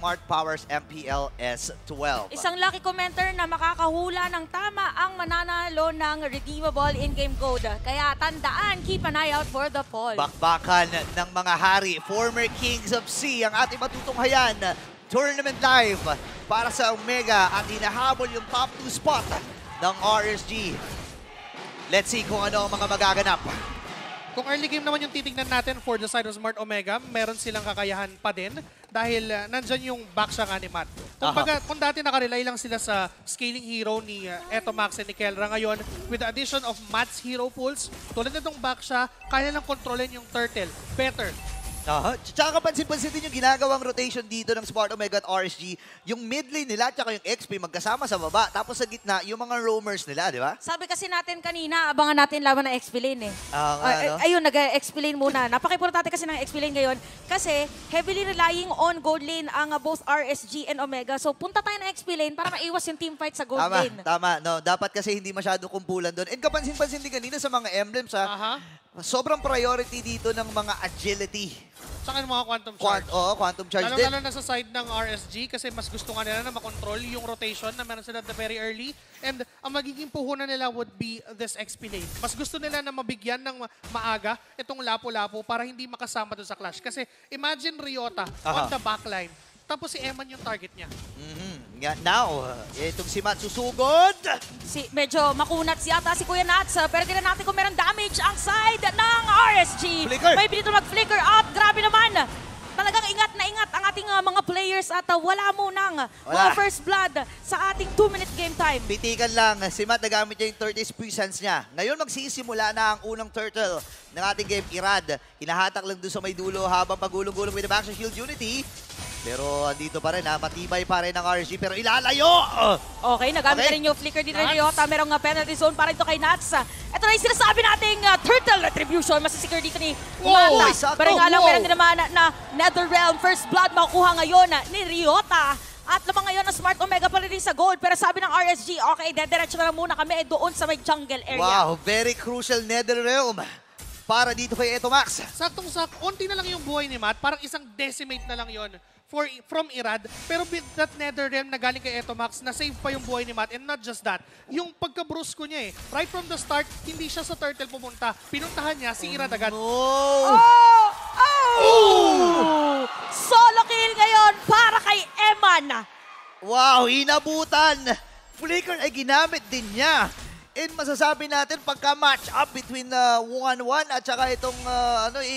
Smart Powers MPL S12. Isang lucky commenter na makakahula ng tama ang mananalo ng redeemable in-game code. Kaya tandaan, keep an eye out for the poll. Bakbakan ng mga hari, former Kings of Sea, ang ating matutunghayan. Tournament live para sa Omega at hinahabol yung top 2 spot ng RSG. Let's see kung ano ang mga magaganap. Kung early game naman yung titignan natin for the side of Smart Omega, meron silang kakayahan pa din dahil nandyan yung back siya nga ni Matt. Kung dati nakarely lang sila sa scaling hero ni Etomax and ni Kelra, ngayon with the addition of Matt's hero pools, tulad nitong back siya, kaya lang kontrolin yung turtle better. Tsaka kapansin-pansin din yung ginagawang rotation dito ng Smart Omega at RSG. Yung mid lane nila tsaka yung XP magkasama sa baba. Tapos sa gitna, yung mga roamers nila, di ba? Sabi kasi natin kanina, abangan natin laban ng XP lane eh. Ayun, nag-XP lane muna. Napaka-importante kasi ng XP lane ngayon kasi heavily relying on gold lane ang both RSG and Omega. So punta tayo ng XP lane para maiwas yung team fight sa gold lane. Tama. No, dapat kasi hindi masyado kumpulan doon. And kapansin-pansin din kanina sa mga emblems, sobrang priority dito ng mga agility. Saka yung mga quantum charge. Quantum charge din. Lalo na sa side ng RSG kasi mas gusto nga nila na makontrol yung rotation na meron sila at the very early. And ang magiging puhunan nila would be this XP lane. Mas gusto nila na mabigyan ng maaga itong lapo-lapo para hindi makasama doon sa clash. Kasi imagine Ryota on the backline. Tapos si Eman yung target niya. Now, itong si Matt susugod. Medyo makunat si Kuya Nats. Pero tingnan natin kung meron damage ang side ng RSG. Flicker. May pinito mag-flicker up. Grabe naman. Talagang ingat na ingat ang ating mga players at wala munang mga first blood sa ating 2-minute game time. Pitikan lang, si Matt nagamit niya yung 30 presence niya. Ngayon magsisimula na ang unang turtle ng ating game, Irad. Hinahatak lang doon sa may dulo habang pagulong-gulong with the back sa Shield Unity. Pero andito pa rin matibay pa rin ang RSG pero ilalayo! Okay, nagamit na rin yung flicker dito ng Ryota. Merong penalty zone para ito kay Nats. Ito na yung sinasabi nating turtle retribution. Masisecure dito ni Mata. Pero nga lang meron din naman na Netherrealm first blood makukuha ngayon ni Ryota. At lamang ngayon ang Smart Omega pa rin sa gold. Pero sabi ng RSG, okay, dediretso na lang muna kami doon sa may jungle area. Wow, very crucial Netherrealm para dito kay Etomax. Saktong-sak, onti na lang yung buhay ni Matt. Parang isang decimate na lang yon from Irad. Pero with that Netherrealm na galing kay Etomax, na-save pa yung buhay ni Matt. And not just that, yung pagka-brusko niya right from the start, hindi siya sa turtle pumunta. Pinuntahan niya si Irad agad. Solo kill ngayon para kay Eman. Wow, inabutan. Flicker ay ginamit din niya. And masasabi natin pagka-match up between 1-1 at saka itong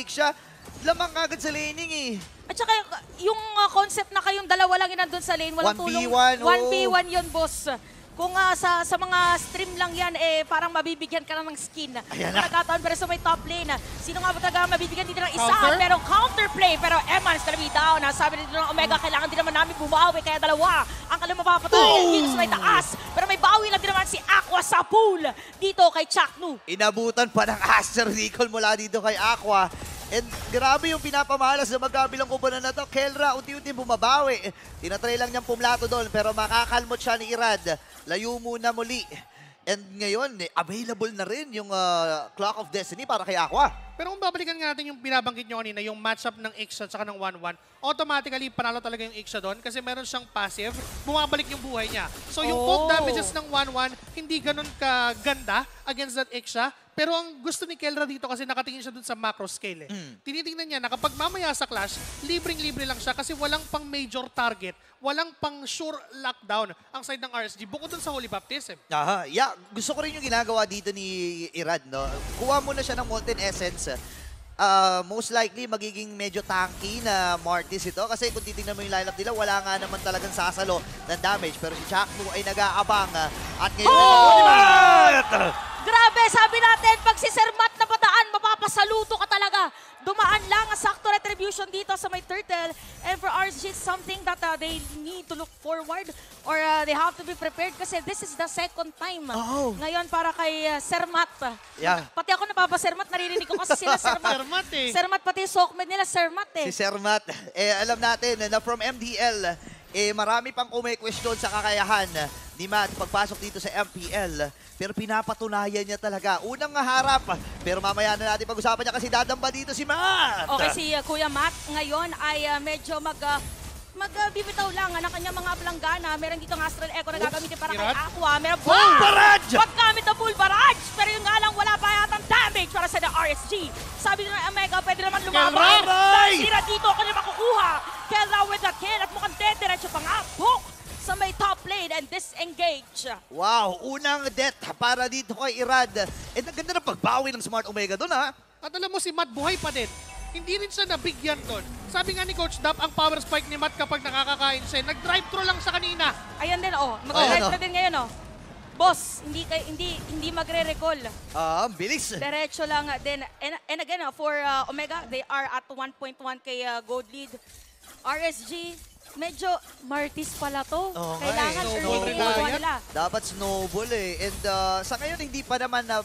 Ixia, lamang agad sa laning eh. At saka yung concept na kayong dalawa lang nandun sa lane, walang 1v1, tulong. 1v1 yun, boss. Kung sa mga stream lang yan, parang mabibigyan ka na ng skin. Nagkataon pero sa may top lane. Sino nga ba talaga mabibigyan dito ng isa? Pero counterplay. Pero Eman's gonna be down. Sabi dito ng Omega, kailangan din naman namin bumawi. Kaya dalawa ang kanilang mapapatay dito sa may taas. Pero may bawi lang din naman si Aqua sa pool dito kay Chaknu. Inabutan pa ng Aster Recall mula dito kay Aqua. And grabe yung pinapamalas na magkabilang kupunan na to. Kelra, unti-unti bumabawi. Tinatry lang niyang pumlato doon pero makakalmot siya ni Irad. Layo muna muli. And ngayon, available na rin yung Clock of Destiny para kay Aqua. Pero kung babalikan nga natin yung binabanggit nyo kanina, yung matchup ng Ixia at ng 1-1, automatically panalo talaga yung Ixia doon kasi meron siyang passive, bumabalik yung buhay niya. So yung poke damages ng 1-1, hindi ganun kaganda against that Ixia. Pero ang gusto ni Kelra dito kasi nakatingin siya dun sa macro scale Tinitingnan niya na kapag mamaya sa clash, libreng-libre lang siya kasi walang pang major target, walang pang sure lockdown ang side ng RSG bukod dun sa Holy Baptism. Gusto ko rin yung ginagawa dito ni Irad, no? Kuha muna siya ng Molten Essence. Most likely magiging medyo tanky na Martis ito kasi kung titignan mo yung lineup nila, wala nga naman talagang sasalo ng damage. Pero si Chaknu ay nag-aabang at ngayon Grabe, sabi natin, pag si Sir Matt na padaan, mapapasaluto ka talaga. Dumaan lang ang sakto retribution dito sa may turtle. And for RSG, it's something that they need to look forward or they have to be prepared kasi this is the second time. Ngayon para kay Sir Matt. Pati ako napapa-Sir Matt, naririnig ko kasi sila Sir Matt. Sir Matt, pati Sockmed nila Sir Matt Si Sir Matt, alam natin na from MDL, marami pang question sa kakayahan ni Matt pagpasok dito sa MPL. Pero pinapatunayan niya talaga. Unang harap, pero mamaya na natin pag-usapan niya kasi dadamba dito si Matt. Okay, si Kuya Matt ngayon ay medyo magbibitaw lang ng kanyang mga planggana. Meron dito ng Astral Echo na gagamitin para kay Irad. Aqua. Meron Barrage! paggamit ng full barrage! Pero yung nga lang, wala pa yatang damage para sa RSG. Sabi nila ng Omega, pwede naman lumaban. Kelra! Sira dito ako na makukuha. Kelra with the kill at mukhang diretso pa nga. Book sa may top lane and disengage. Wow, unang death para dito kay Irad. And ang ganda ng pagbawi ng Smart Omega doon, ha? At alam mo, si Matt buhay pa din. Hindi rin siya nabigyan doon. Sabi nga ni Coach Dap, ang power spike ni Matt kapag nakakakain siya, nag-drive-thru lang sa kanina. Ayan din, Ayan, mag-drive oh. na din ngayon, Boss, hindi magre-recall. Bilis. Diretso lang din. And again, for Omega, they are at 1.1k gold lead. RSG, medyo Martis pala to. Okay. Kailangan Snowball early rin game tayo. nila. Dapat snowball eh. And sa ngayon, hindi pa naman na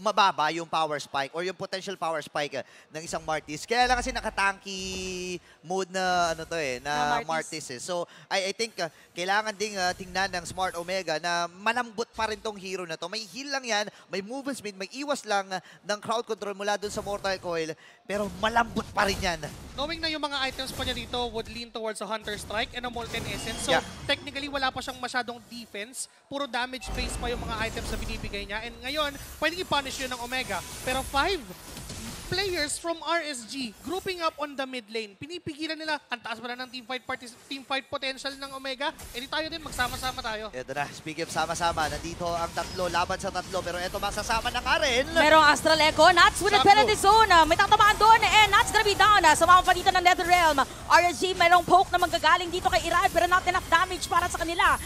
mababa yung power spike or yung potential power spike ng isang Martis. Kaya lang kasi nakatanky mode na ano to eh, na Na Martis eh. So I think kailangan ding tingnan ng Smart Omega na malambot pa rin tong hero na to. May heal lang yan, may movement speed, may iwas lang ng crowd control mula dun sa Mortal Coil, pero malambot pa rin yan. Knowing na yung mga items pa niya dito would lean towards a Hunter Strike and a Molten Essence. So, Yeah. technically, wala pa siyang masyadong defense. Puro damage base pa yung mga items na binibigay niya. And ngayon, pwedeng i-punish yun ng Omega. Pero 5 players from RSG grouping up on the mid lane. Pinipigilan nila. Ang taas pa na ng team fight potential ng Omega. E di tayo din, magsama-sama tayo. Ito na, speaking of sama-sama, nandito ang tatlo, laban sa tatlo, pero ito masasama na ka rin. Merong Astral Echo, Nats with the Sakto. penalty zone. May tatamaan doon and Nats gonna be down. Sa mga palitan ng Netherrealm. RSG, merong poke na manggagaling dito kay Irad, pero not enough damage para sa kanila.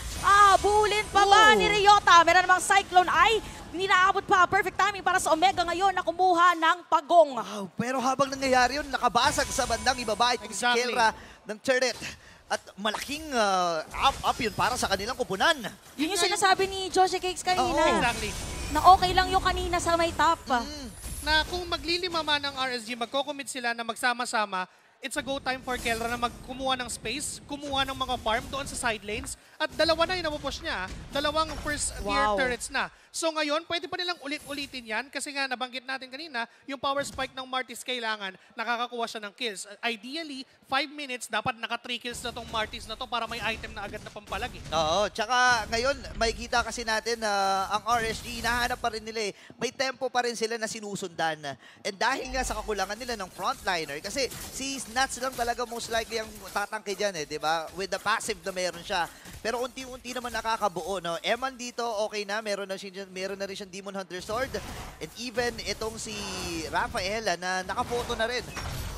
Bulin pa ba Oh. ni Ryota? Meron namang Cyclone Eye. Hindi naabot pa. Perfect timing para sa Omega ngayon na kumuha ng pagong. Wow, pero habang nangyayari yun, nakabasag sa bandang ibaba itong si Exactly. Kelra ng turret. At malaking up yun para sa kanilang kupunan. Yun yung sinasabi ni Joshi Cakes kanina. Exactly. Na okay lang yung kanina sa may top. Na kung maglilima man ng RSG, magko-commit sila na magsama-sama, it's a go time for Kelra na magkumuha ng space, kumuha ng mga farm doon sa side lanes, at dalawa na yung napupush niya, dalawang first tier Wow. turrets na. So ngayon, pwede pa nilang ulit-ulitin yan kasi nga nabanggit natin kanina, yung power spike ng Martis kailangan, nakakakuha siya ng kills. Ideally, 5 minutes, dapat naka 3 kills na tong Martis na to para may item na agad na pampalag eh. Oo, tsaka ngayon, makikita kasi natin na ang RSG, hinahanap pa rin nila eh. May tempo pa rin sila na sinusundan. And dahil nga sa kakulangan nila ng frontliner, kasi si Nats lang talaga most likely ang tatangke dyan eh, di ba? With the passive na meron siya. Pero unti-unti naman nakakabuo, no? Eman dito, okay na, meron na rin siyang Demon Hunter Sword. And even itong si Rafaela na nakapoto na rin.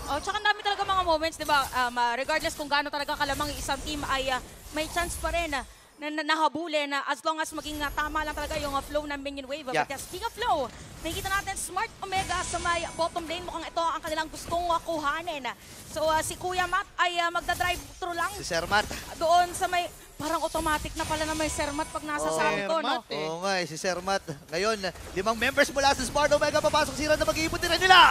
Tsaka ang dami talaga mga moments, di ba? Regardless kung gaano talaga kalamang yung isang team ay may chance pa rin na nahabulin as long as maging tama lang talaga yung flow ng minion wave. Yeah. But speaking of flow, nakikita natin Smart Omega sa may bottom lane. Mukhang ito ang kanilang gustong kuhanin. So si Kuya Matt ay magdadrive through lang Si Sermat. doon sa may... Parang automatic na pala na may Sermat pag nasa Oh, Santo, no? Sermat. Eh. Oo nga si Sermat. Ngayon, 5 members mula sa Smart Omega papasok sila na mag-iipon din nila.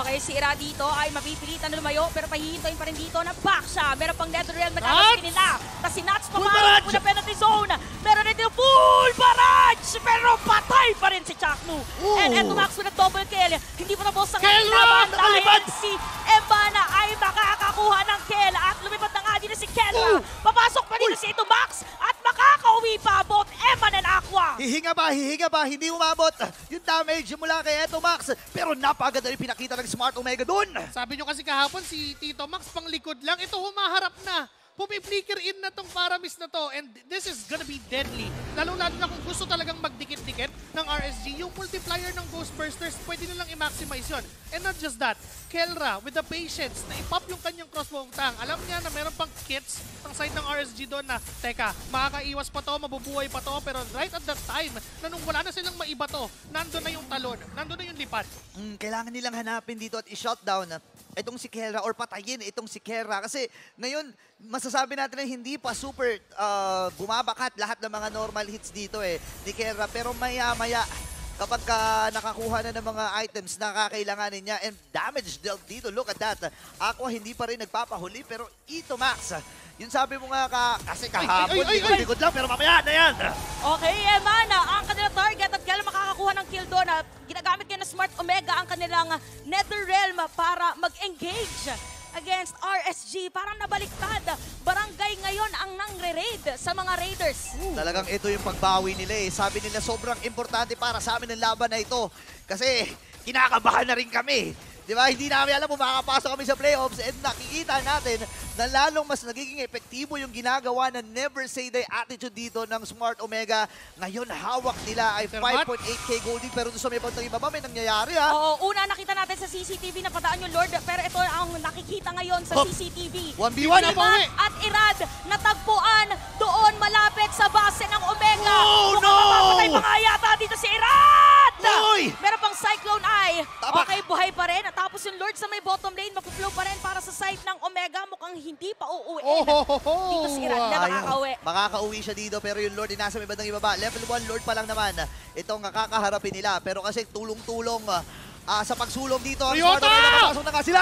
Okay, si Ira dito ay mapipilitan na lumayo pero pahihintuin pa rin dito na back siya. Meron pang Netherrealm na gagawin nila. Tapos si Nats Full papasok barrage! po na penalty zone. Meron rin yung full barrage! Pero patay pa rin si Chaknu. Ooh. And eto Max with a double kill. Hindi pa tapos ang Kelra! laban dahil Nakalipad! si Embana ay makakakuha ng kill. At lumipad na nga din si Kelra. Papasok pa dito si ito Max at makakauwi pa both Eman and Aqua. Hihinga ba, hindi umabot yung damage mula kay Eto Max. Pero napaganda rin pinakita ng Smart Omega dun. Sabi nyo kasi kahapon si Tito Max pang likod lang, ito humaharap na. Pumiplicker in na tong Paramis na to and this is gonna be deadly. Lalo-lalo na kung gusto talagang magdikit-dikit ng RSG, yung multiplier ng Ghost Bursters, pwede nilang i-maximize yun. And not just that, Kelra with the patience na ipop yung kanyang crossbow tang. Alam niya na meron pang kits ang side ng RSG doon na, teka, makakaiwas pa to, mabubuhay pa to, pero right at that time, na nung wala na silang maiba to, nandun na yung talon, nandun na yung lipat. Kailangan nilang hanapin dito at i-shutdown itong si Kelra or patayin itong si Kelra. Kasi ngayon, masasabi natin na hindi pa super bumabakat lahat ng mga normal hits dito ni Kelra. Pero maya-maya, kapag nakakuha na ng mga items na kakailanganin niya and damage dealt dito, look at that. Aqua hindi pa rin nagpapahuli pero ito Max. Yun sabi mo nga kasi kahapon, likod lang pero mamaya na yan. Okay, Emana, ang kanilang target at kailan makakakuha ng kill doon. Ginagamit kayo ng Smart Omega ang kanilang Netherrealm para mag-engage against RSG. Parang nabaliktad. Barangay ngayon ang nangre-raid sa mga Raiders. Talagang ito yung pagbawi nila eh. Sabi nila sobrang importante para sa amin ang laban na ito. Kasi kinakabahan na rin kami. Di ba? Hindi namin alam kung makakapasok kami sa playoffs and nakikita natin na lalong mas nagiging epektibo yung ginagawa na never say die attitude dito ng Smart Omega. Ngayon, hawak nila ay 5.8k gold pero doon sa may pantang ibaba may nangyayari ha. Oo, una nakita natin sa CCTV na padaan yung Lord, pero ito ang nakikita ngayon sa Oh, CCTV. 1v1 Si na Matt at Irad natagpuan doon malapit sa base ng Omega. Oh, Mukhang no! mapapatay pa nga yata dito si Irad! Uy! Meron pang Cyclone Eye. Tabak. Okay, buhay pa rin. Tapos yung Lord sa may bottom lane, magpo-flow pa rin para sa side ng Omega. Mukhang hindi pa uuwiin. Dito si Irad na makakauwi. Makakauwi siya dito pero yung Lord ay nasa may bandang ibaba. Level 1 Lord pa lang naman. Itong nakakaharapin nila. Pero kasi tulong-tulong sa pagsulong dito. Ang Ryota! Smart Omega, papasok na nga sila!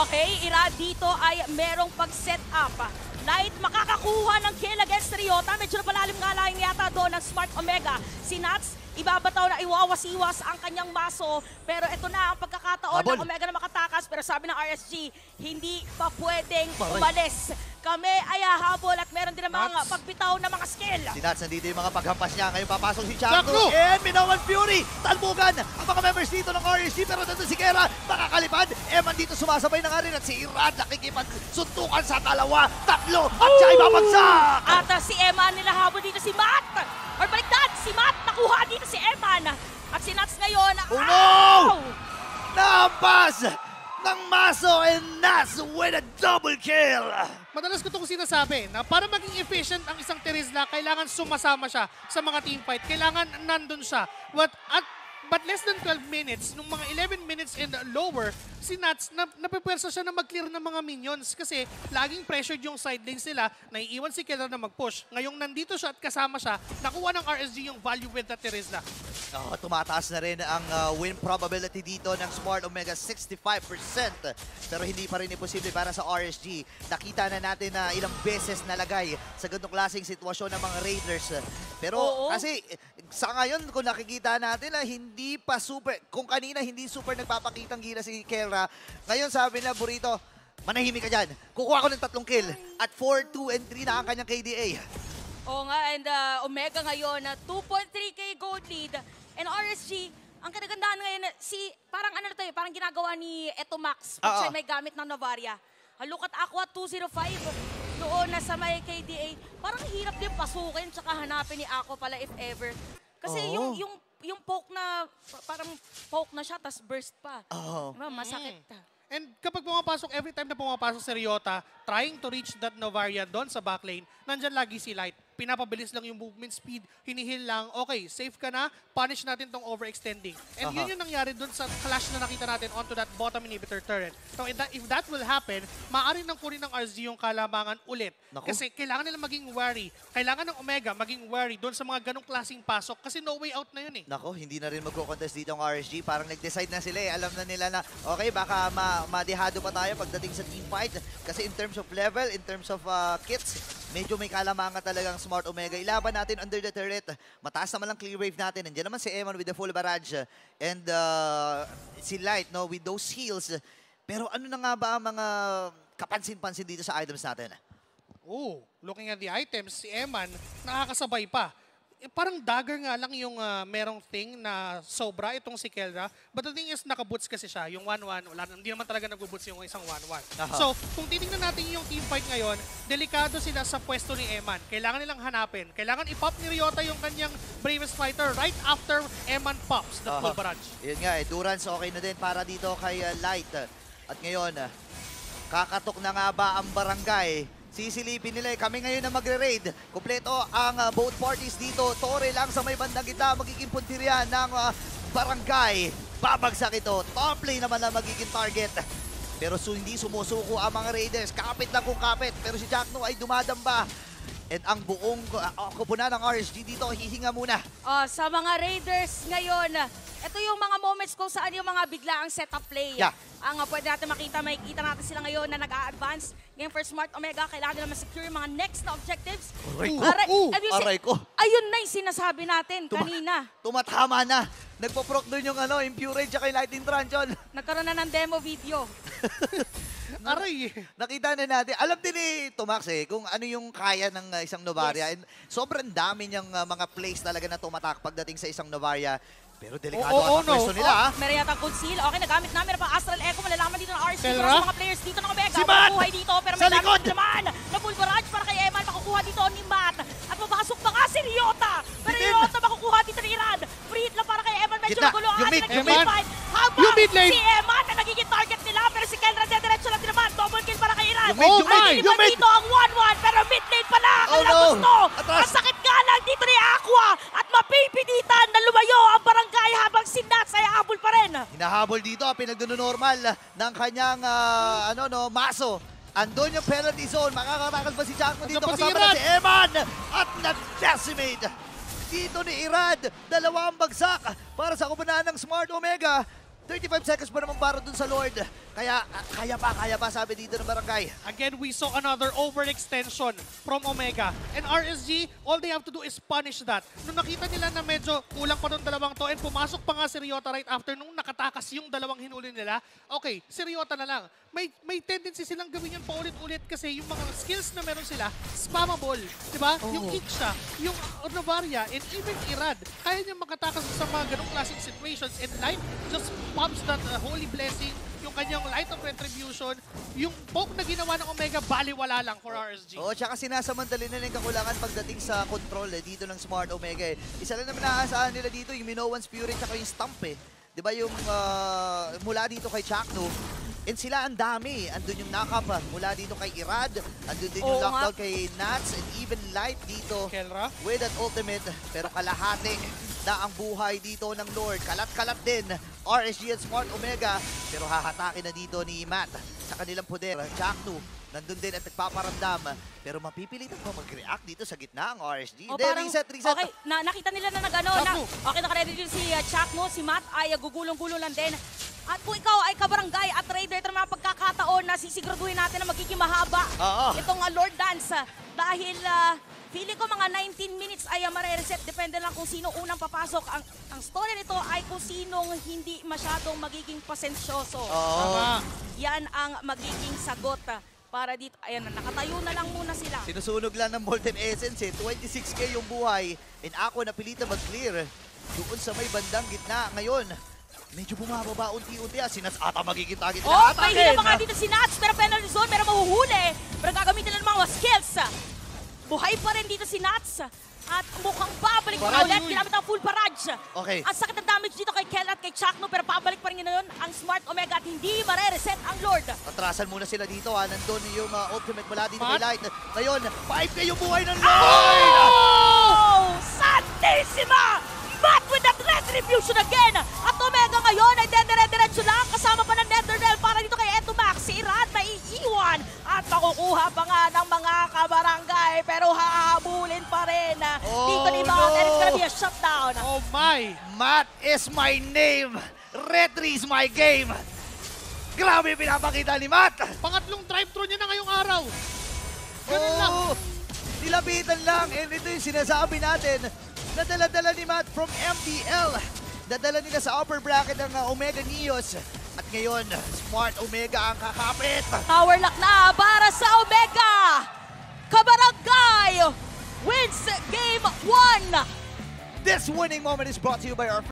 Okay, Irad dito ay merong pag-set up. Light makakakuha ng kill against Ryota. Medyo napalalim nga lang yata doon ng Smart Omega. Si Nats, ibabataw na iwawas-iwas ang kanyang maso. Pero ito na ang pagkakataon Habol. ng Omega na makatakas. Pero sabi ng RSG, hindi pa pwedeng Baray. umalis. Kami ay hahabol at meron din namang Nats. pagbitaw ng mga skill. Si Nats, nandito yung mga paghampas niya. Ngayon papasok si Chakno! Chakno. And Minowan Fury. Talbugan ang mga members dito ng RSG. Pero nandun si Kera. Makakalipad. Eman dito sumasabay na nga rin. At si Irad nakikipagsuntukan sa dalawa. Tatlo. At siya ay babagsak. At si Eman nilahabol dito si Matt. Or baliktad, si Matt nakuha dito si Eman. At si Nats ngayon. Oh, no! Naampas ng Maso and Nats with a double kill. Madalas ko itong sinasabi na para maging efficient ang isang Terizla, kailangan sumasama siya sa mga team fight. Kailangan nandun siya. But less than 12 minutes, nung mga 11 minutes and lower, si Nats, napipwersa siya na mag-clear ng mga minions kasi laging pressured yung side lanes nila, naiiwan si Killer na mag-push. Ngayong nandito siya at kasama siya, nakuha ng RSG yung value with the Terizla. Tumataas na rin ang win probability dito ng Smart Omega, 65%. Pero hindi pa rin imposible para sa RSG. Nakita na natin na ilang beses nalagay sa ganitong klaseng sitwasyon ng mga Raiders. Pero Oo. kasi sa ngayon, kung nakikita natin na hindi pa super, kung kanina hindi super nagpapakitang gira si Kera, ngayon sabi na, Burrito, manahimik ka dyan. Kukuha ko ng 3 kill at 4, 2, and 3 na ang kanyang KDA. Oo nga, and Omega ngayon, 2.3k gold lead. And RSG, ang kanagandahan ngayon, parang ano na to parang ginagawa ni Eto Max, which Oo. ay may gamit ng Novaria. Look at Aqua 205, doon na sa may KDA. Parang hirap din pasukin, tsaka hanapin ni Aqua pala if ever. Kasi Oo. yung poke na, parang poke na siya, tas burst pa. Oo. Diba, masakit. And kapag pumapasok, every time na pumapasok si Ryota, trying to reach that Novaria doon sa backlane, nandyan lagi si Light. Pinapabilis lang yung movement speed, hinihil lang, okay, safe ka na, punish natin tong overextending. And yun yung nangyari doon sa clash na nakita natin onto that bottom inhibitor turret. So if that will happen, maaari nang kunin ng RSG yung kalamangan ulit. Naku. Kasi kailangan nila maging wary. Kailangan ng Omega maging wary doon sa mga ganong klaseng pasok kasi no way out na yun eh. Nako, hindi na rin magko-contest dito ang RSG. Parang nag-decide na sila eh. Alam na nila na, okay, baka madehado pa tayo pagdating sa team fight. Kasi in terms of level, in terms of kits, medyo may kalamangan talagang Smart Omega. Ilaban natin under the turret. Mataas naman lang clear wave natin. Nandiyan naman si Eman with the full barrage. And si Light, no, with those heals. Pero ano na nga ba ang mga kapansin-pansin dito sa items natin? Oh, looking at the items, si Eman, nakakasabay pa. Parang dagger nga lang yung merong thing na sobra itong si Kelra. But the thing is, nakaboots kasi siya. Yung 1-1, hindi naman talaga nagbuboots yung isang 1-1. So, kung titingnan natin yung team fight ngayon, delikado sila sa pwesto ni Eman. Kailangan nilang hanapin. Kailangan i-pop ni Ryota yung kanyang bravest fighter right after Eman pops the full barrage. Yun nga, endurance okay na din para dito kay Light. At ngayon, kakatok na nga ba ang barangay? Sisilipin nila kami ngayon na magre-raid. Kompleto ang both parties dito. Torre lang sa may bandang gitna. Magiging puntirya ng barangay. Babagsak ito. Top lane naman na magiging target. Pero hindi sumusuko ang mga Raiders. Kapit lang kung kapit. Pero si Jackno ay dumadamba. And ang buong koponan ng RSG dito, hihinga muna. Sa mga Raiders ngayon, ito yung mga moments kung saan yung mga biglaang setup play. Yeah. Ang pwede natin makikita natin sila ngayon na nag-a-advance. Ngayon for Smart Omega, kailangan nila ma-secure yung mga next na objectives. Aray ko. Ayun na yung sinasabi natin kanina. Tumatama na. Nagpo-proc doon yung Impurage at kay Lightning Truncheon. Nagkaroon na ng demo video. Aray! Nakita na natin. Alam din ni Tomax kung ano yung kaya ng isang Novaria. Yes. And sobrang dami niyang mga plays talaga na tumatak pagdating sa isang Novaria. Pero delikado Oo, ang pwesto nila. Oh, meron yata conceal. Okay, nagamit namin pa Astral Echo. Malalaman dito ng RC. Kelra? Pero sa mga players dito ng Omega. Si Matt! Makukuha dito. Pero Sa may likod! damage naman. Na full barrage para kay Eman. Makukuha dito ni Matt. At mapasok pa nga si Ryota. Pero Bitin! Ryota makukuha dito ni Iran. Free hit lang para kay Eman. Medyo Gitna. nagulo ang Yung mid, ating yung mid. nag-fight. Habang Yung mid lane. si Eman na nagiging target nila. Pero si Kelra diretso lang din naman. Double kill para kay Iran. Yung mid, yung mid, Ay, yung mid. dito ang 1-1. Pero mid lane pala. Oh, Ang no. gusto. Atras. Ang sakit nga lang dito ni Aqua. At mapipilitan na lumayo ang barangay habang si Nats ay habol pa rin. Hinahabol dito, pinagduno-normal ng kanyang maso. Andun yung penalty zone. Makakatakas ba si Jackmo dito? Andun pa si Kasama na Irad. si Eman. At nag-decimate dito ni Irad. Dalawang bagsak para sa kubunan ng Smart Omega. 35 seconds pa naman para dun sa Lord. Kaya kaya pa sabi dito ng barangay. Again, we saw another overextension from Omega. And RSG, all they have to do is punish that. Nung nakita nila na medyo kulang pa doon dalawang to and pumasok pa nga si Ryota right after nung nakatakas yung dalawang hinuli nila, okay, si Ryota na lang. May tendency silang gawin yun paulit-ulit kasi yung mga skills na meron sila, spammable. Diba? Yung Iksha, yung Novaria, and even Irad, kaya niya makatakas sa mga ganong klaseng situations and Light just pops that holy blessing, yung kanyang Light of Retribution, yung poke na ginawa ng Omega, baliwala lang for RSG. Oo, tsaka sinasamantali na yung kakulangan pagdating sa control dito ng Smart Omega. Isa lang naman naaasahan nila dito yung Minowan's Fury tsaka yung Stomp Di ba yung mula dito kay Chakno, and sila ang dami. Andun yung knock-up mula dito kay Irad. Andun din yung Oo nga. lockdown kay Nats and even Light dito Kelra? with an ultimate. Pero kalahati na ang buhay dito ng Lord. Kalat-kalat din RSG and Smart Omega. Pero hahatakin na dito ni Matt sa kanilang poder. Chakno nandun din at nagpaparamdam. Pero mapipilitan pa mag-react dito sa gitna ang RSG. O, Hindi, parang- reset. Okay, nakita nila na nag-ano, na, Chakmo. okay, nakaready din si Chakmo, si Matt ay gugulong-gulong lang din. At kung ikaw ay kabarangay at raider, ito naman pagkakataon na sisiguraduhin natin na magiging mahaba Oo. itong Lord Dance. Dahil feeling ko mga 19 minutes ay mare-reset. Depende lang kung sino unang papasok. Ang story nito ay kung sinong hindi masyadong magiging pasensyoso. Oo. Tama. Yan ang magiging sagot para dito. Ayan, nakatayo na lang muna sila. Sinusunog lang ng Molten Essence 26k yung buhay. And ako napilitan mag-clear doon sa may bandang gitna. Ngayon, medyo bumababa unti-unti. Sinas ata magiging target Oh, nila. may hila pa nga dito si Nats, pero penalty zone, pero mahuhuli. Pero gagamitin na ng mga skills. Buhay pa rin dito si Nats. At mukhang babalik na Barrage. ulit. Ginamit ang full barrage. Okay. Ang sakit ng damage dito kay Kel at kay Chakno, pero pabalik pa rin ngayon ang Smart Omega at hindi mare-reset ang Lord. Atrasan muna sila dito. Nandun yung ultimate mula dito kay Matt? Light. Ngayon, 5k yung buhay ng Lord! Oh! Santissima! Matt with that retribution again! At Omega ngayon ay dedire-diretso lang kasama pa ng Netherrealm para dito kay Etumax. Si Irad may iiwan at makukuha pa nga ng mga kabarangay pero hahabulin pa rin dito ni Matt and it's gonna be a shutdown. Oh my! Matt is my name. Retri is my game. Grabe yung pinapakita ni Matt. Pangatlong drive-thru niya na ngayong araw. Ganun lang. Oo. Nilapitan lang. And ito yung sinasabi natin. Nadala-dala ni Matt from MDL. Dadala nila sa upper bracket ng Omega Neos. At ngayon, Smart Omega ang kakapit. Power lock na para sa Omega! Kabarangay wins game 1! This winning moment is brought to you by our